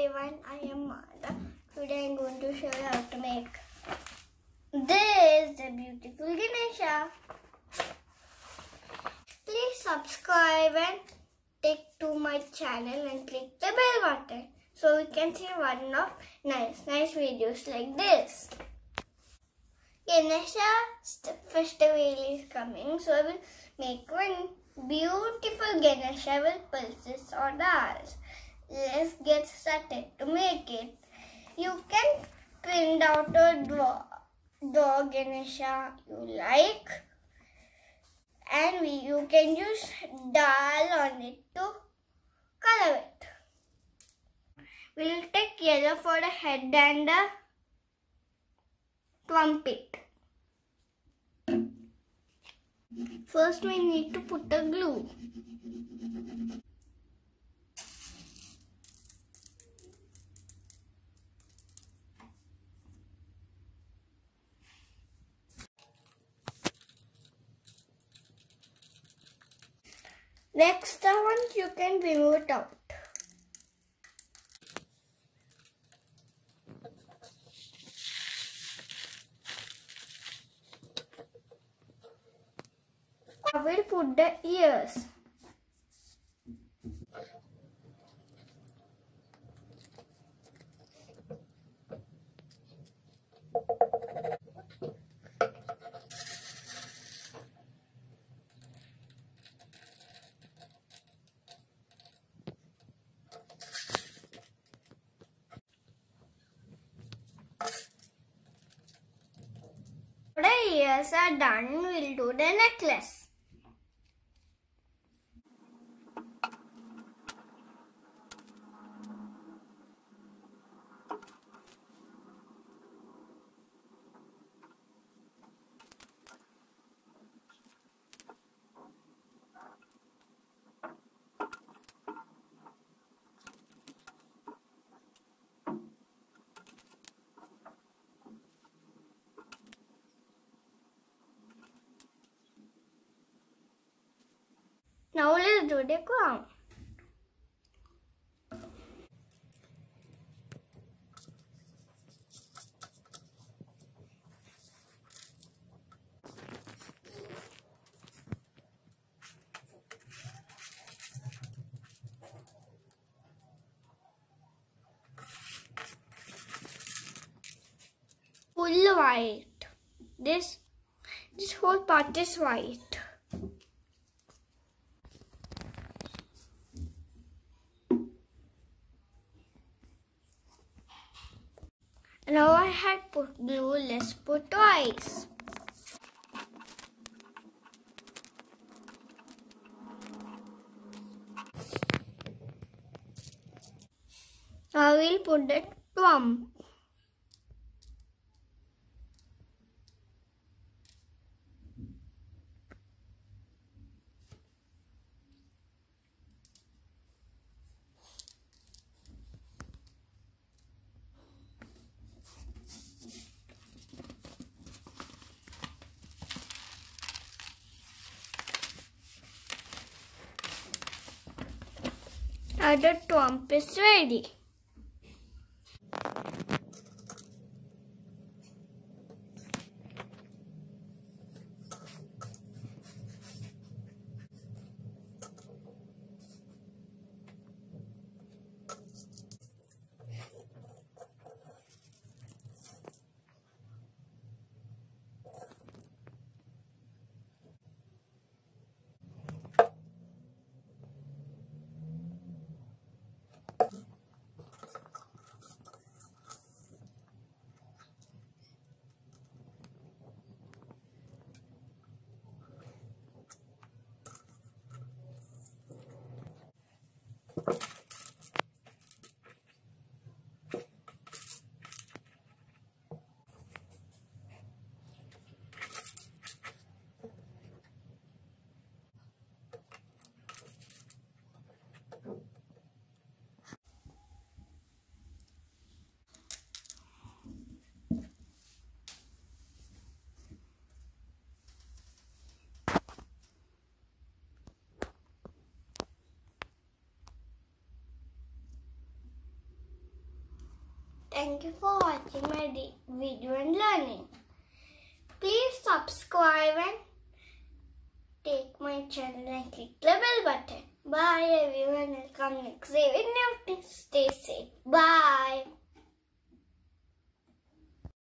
everyone, I am Manav. Today I am going to show you how to make this, the beautiful Ganesha. Please subscribe and take to my channel and click the bell button so we can see one of nice videos like this. Ganesha festival is coming, so I will make one beautiful Ganesha with pulses or dolls. Let's get started to make it. You can print out a dog Ganesha you like, and you can use dal on it to color it. We will take yellow for the head and the trumpet. First we need to put the glue. Next one you can remove it out. I will put the ears. The ears are done, we'll do the necklace. Now let's do the crown. Full white. This whole part is white. Now I had put glue, let's put twice. Now we'll put the trump. Now the trump is ready. Thank you for watching my video and learning. Please subscribe and take my channel and click the bell button. Bye everyone. I'll come next day with new tips. Stay safe. Bye.